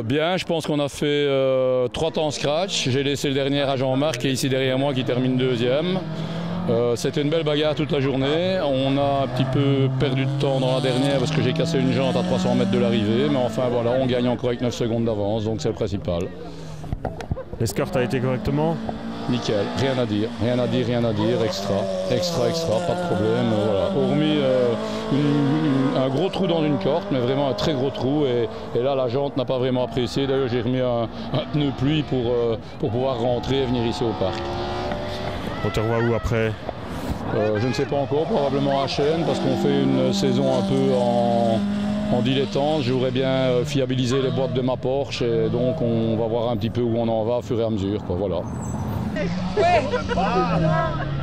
Bien, je pense qu'on a fait 3 temps scratch. J'ai laissé le dernier à Jean-Marc qui est ici derrière moi qui termine deuxième. C'était une belle bagarre toute la journée. On a un petit peu perdu de temps dans la dernière parce que j'ai cassé une jante à 300 mètres de l'arrivée. Mais enfin voilà, on gagne encore avec 9 secondes d'avance, donc c'est le principal. L'escorte a été correctement? Nickel, rien à dire, extra, pas de problème, voilà. Hormis un gros trou dans une corde, mais vraiment un très gros trou, et là la jante n'a pas vraiment apprécié. D'ailleurs j'ai remis un pneu pluie pour pouvoir rentrer et venir ici au parc. On te revoit où après? Je ne sais pas encore, probablement à Chêne, parce qu'on fait une saison un peu en dilettante. Je voudrais bien fiabiliser les boîtes de ma Porsche, et donc on va voir un petit peu où on en va au fur et à mesure, quoi, voilà. Ouais.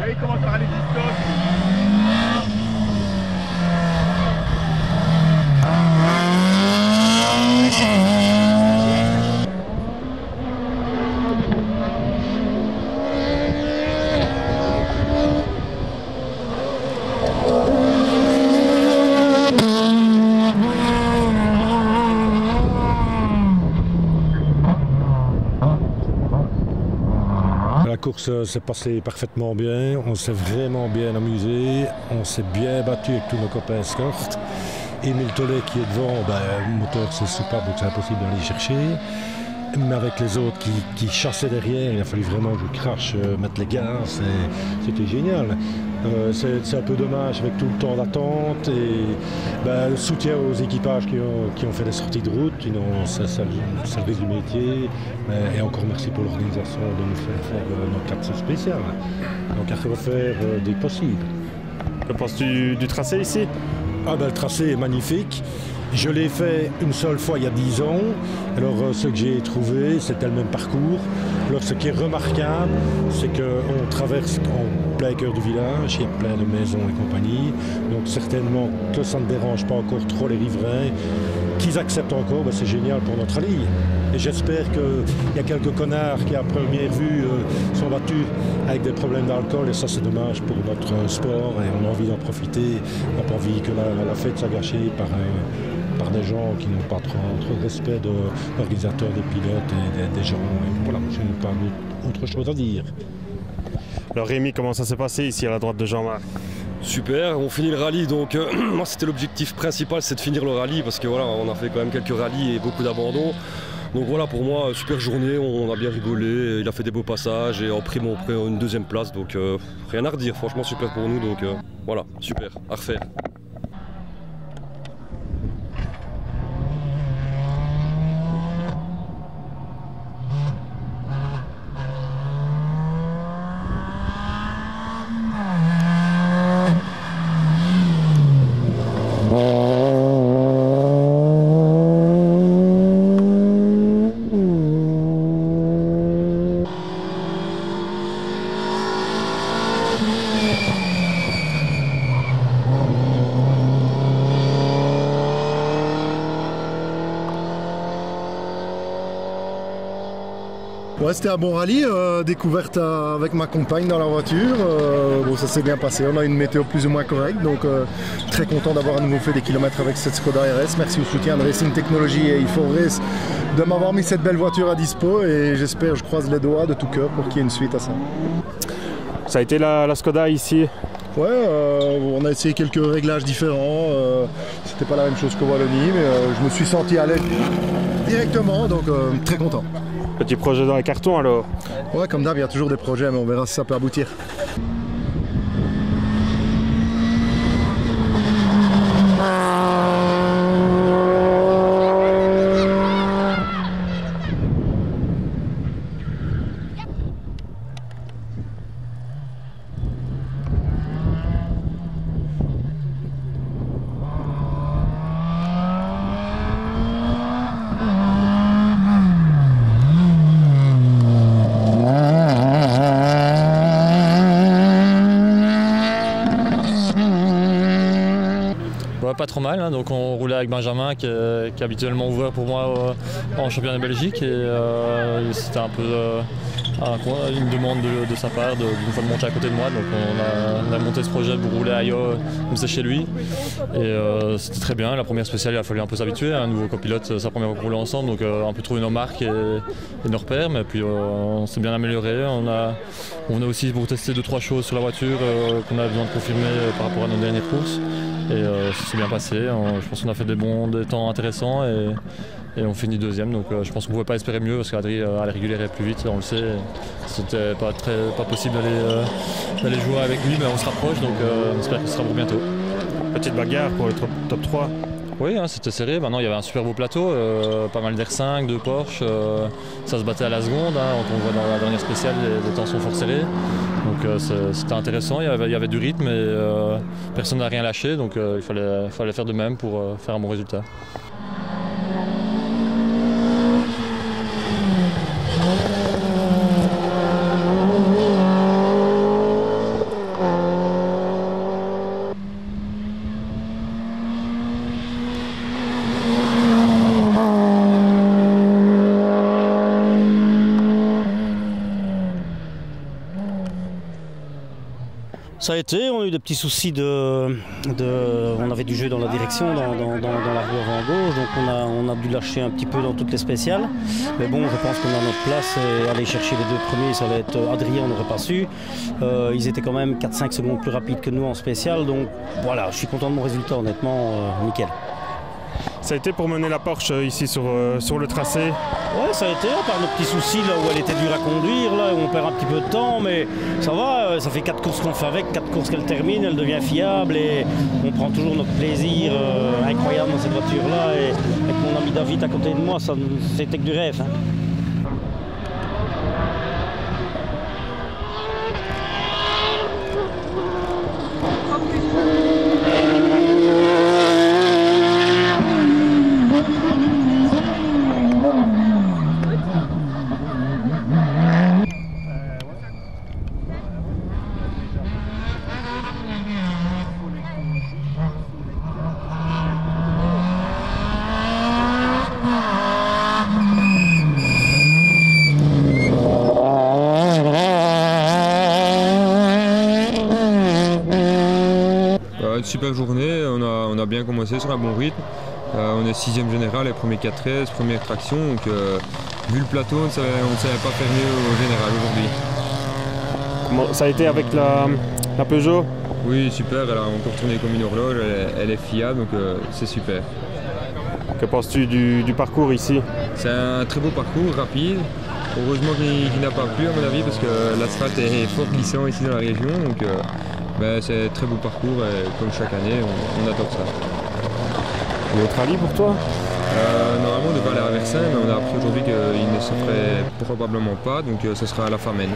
Il commence par aller La course s'est passée parfaitement bien, on s'est vraiment bien amusé, on s'est bien battu avec tous nos copains escortes. Émile Tollet qui est devant, le moteur c'est soupape donc c'est impossible d'aller chercher. Mais avec les autres qui chassaient derrière, il a fallu vraiment que je crache, mettre les gaz, c'était génial. C'est un peu dommage avec tout le temps d'attente et le soutien aux équipages qui ont fait des sorties de route, ça le résumé du métier. Et encore merci pour l'organisation de nous faire notre carte spéciale. Donc à refaire dès que possible. Que penses-tu du tracé ici? Le tracé est magnifique. Je l'ai fait une seule fois il y a 10 ans. Alors ce que j'ai trouvé, c'était le même parcours. Alors ce qui est remarquable, c'est qu'on traverse en plein cœur du village, il y a plein de maisons et compagnie. Donc certainement que ça ne dérange pas encore trop les riverains. Qu'ils acceptent encore, c'est génial pour notre rallye. Et j'espère qu'il y a quelques connards qui à première vue sont battus avec des problèmes d'alcool. Et ça c'est dommage pour notre sport et on a envie d'en profiter. On n'a pas envie que la fête soit gâchée par des gens qui n'ont pas trop de respect de l'organisateur, des pilotes et des gens. Et voilà, je n'ai pas autre chose à dire. Alors Rémi, comment ça s'est passé ici à la droite de Jean-Marc? Super, on finit le rallye, donc moi c'était l'objectif principal, c'est de finir le rallye parce que voilà, on a fait quand même quelques rallyes et beaucoup d'abandons. Donc voilà, pour moi, super journée, on a bien rigolé, il a fait des beaux passages et en prime on prend une deuxième place, donc rien à redire, franchement super pour nous, donc voilà, super, à refaire. Ouais, c'était un bon rallye, découverte avec ma compagne dans la voiture. Bon, ça s'est bien passé, on a une météo plus ou moins correcte, donc très content d'avoir à nouveau fait des kilomètres avec cette Skoda RS. Merci au soutien de Racing Technology et E4Race de m'avoir mis cette belle voiture à dispo et j'espère, je croise les doigts de tout cœur pour qu'il y ait une suite à ça. Ça a été la Skoda ici? Ouais, on a essayé quelques réglages différents, c'était pas la même chose qu'au Wallonie, mais je me suis senti à l'aise directement, donc très content. Petit projet dans les cartons alors? Ouais, comme d'hab, il y a toujours des projets, mais on verra si ça peut aboutir. pas trop mal, hein. Donc on roulait avec Benjamin qui est habituellement ouvreur pour moi en championnat de Belgique et c'était un peu une demande de sa part d'une fois de monter à côté de moi. Donc on a monté ce projet pour rouler à Ayo comme c'est chez lui et c'était très bien. La première spéciale il a fallu un peu s'habituer, un nouveau copilote, sa première fois qu'on roulait ensemble, donc un peu trouver nos marques et nos repères, mais puis on s'est bien amélioré. On a aussi pour tester 2-3 choses sur la voiture qu'on a besoin de confirmer par rapport à nos dernières courses et ça s'est bien passé. Je pense qu'on a fait des temps intéressants et on finit deuxième, donc je pense qu'on ne pouvait pas espérer mieux parce qu'Adri allait réguler plus vite, on le sait. C'était pas possible d'aller jouer avec lui, mais on se rapproche, donc on espère que ce sera pour bientôt. Petite bagarre pour le top 3. Oui, hein, c'était serré. Maintenant, il y avait un super beau plateau, pas mal d'R5, de Porsche. Ça se battait à la seconde. Hein, on voit dans la dernière spéciale, les temps sont fort serrés. Donc c'était intéressant. Il y avait du rythme et personne n'a rien lâché. Donc il fallait faire de même pour faire un bon résultat. Ça a été, on a eu des petits soucis on avait du jeu dans la direction, dans la rue avant gauche, donc on a dû lâcher un petit peu dans toutes les spéciales. Mais bon, je pense qu'on a notre place et aller chercher les 2 premiers, ça va être Adrien, on n'aurait pas su. Ils étaient quand même 4-5 secondes plus rapides que nous en spécial, donc voilà, je suis content de mon résultat, honnêtement, nickel. Ça a été pour mener la Porsche ici sur le tracé? Ouais, ça a été, à part nos petits soucis là où elle était dure à conduire, là où on perd un petit peu de temps, mais ça va, ça fait 4 courses qu'on fait avec, 4 courses qu'elle termine, elle devient fiable et on prend toujours notre plaisir incroyable dans cette voiture-là. Et avec mon ami David à côté de moi, c'était que du rêve. Hein. Super journée, on a bien commencé sur un bon rythme. On est 6e général et premier 4S, première traction. Donc vu le plateau, on ne savait pas faire mieux au général aujourd'hui. Ça a été avec la Peugeot? Oui, super, elle a encore tourné comme une horloge, elle est fiable, donc c'est super. Que penses-tu du parcours ici? C'est un très beau parcours, rapide. Heureusement qu'il n'a pas plu à mon avis parce que l'asphalte est fort glissant ici dans la région. Donc, c'est un très beau parcours et comme chaque année, on adore ça. Et autre rallye pour toi? Normalement on devait aller à Versailles, mais on a appris aujourd'hui qu'il ne se ferait probablement pas, donc ce sera à la Famenne.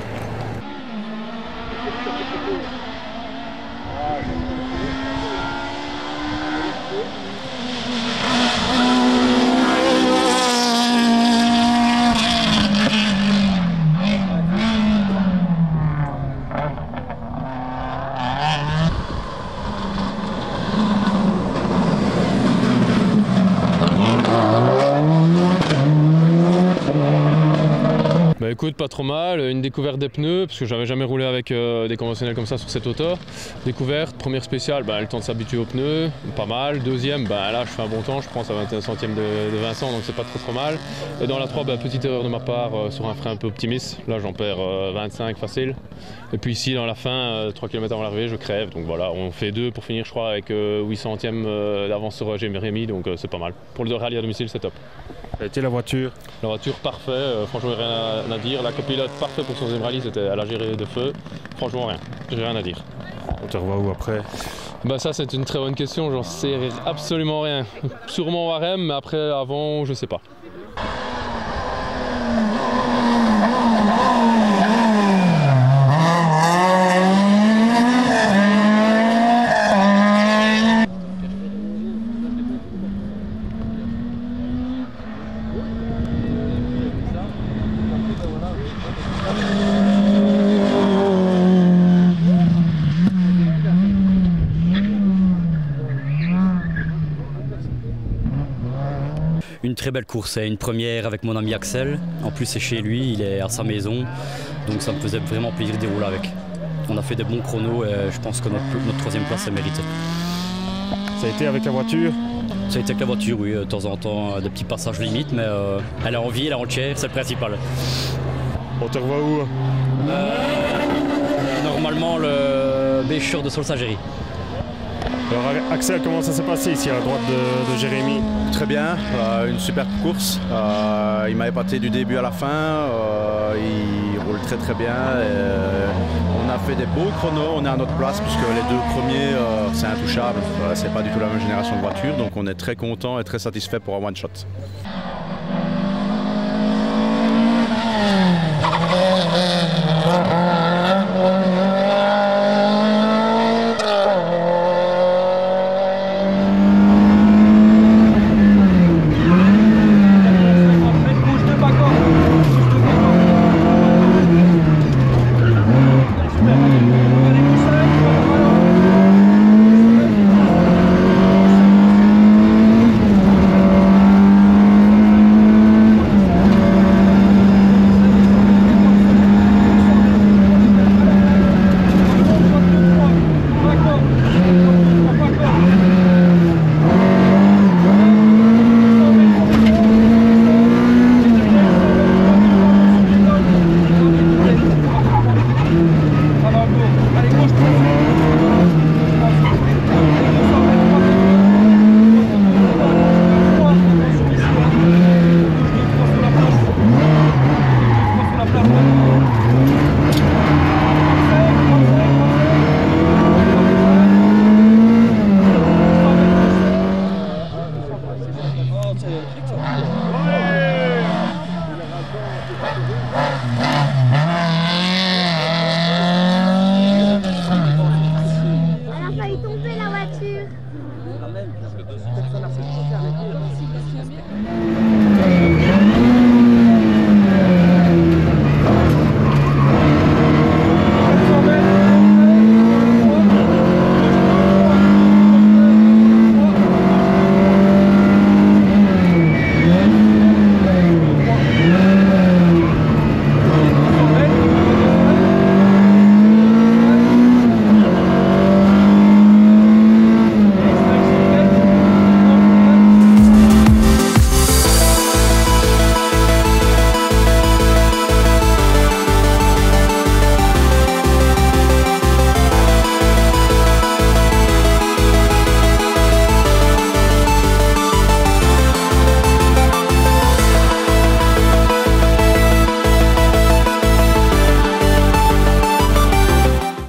Bah écoute, pas trop mal, une découverte des pneus, parce que j'avais jamais roulé avec des conventionnels comme ça sur cette auto. Découverte, première spéciale, le temps de s'habituer aux pneus, pas mal. Deuxième, là je fais un bon temps, je pense à 21 centièmes de Vincent, donc c'est pas trop mal. Et dans la 3, petite erreur de ma part sur un frein un peu optimiste, là j'en perds 25 facile. Et puis ici dans la fin, 3 km avant l'arrivée, je crève, donc voilà, on fait 2 pour finir je crois avec 8 centièmes d'avance sur Jérémy, donc c'est pas mal. Pour le rallye à domicile, c'est top. Et la voiture? La voiture parfait, franchement rien à dire. La copilote parfait pour son deuxième rallye, elle a géré de feu. Franchement rien, j'ai rien à dire. On te revoit où après? Ça c'est une très bonne question, j'en sais absolument rien. Sûrement au Harem, mais après avant je sais pas. très belle course, c'est une première avec mon ami Axel. En plus c'est chez lui, il est à sa maison, donc ça me faisait vraiment plaisir d'y rouler avec. On a fait des bons chronos et je pense que notre troisième place est méritée. Ça a été avec la voiture? Ça a été avec la voiture, oui, de temps en temps, des petits passages limites, mais elle a envie, elle a entière, c'est le principal. On te revoit où? Normalement le Bécheur de Solsagéry. Alors Axel, comment ça s'est passé ici à la droite de Jérémy? Très bien, une superbe course. Il m'a épaté du début à la fin. Il roule très très bien. On a fait des beaux chronos, on est à notre place puisque les deux premiers c'est intouchable. C'est pas du tout la même génération de voitures, donc on est très content et très satisfait pour un one shot.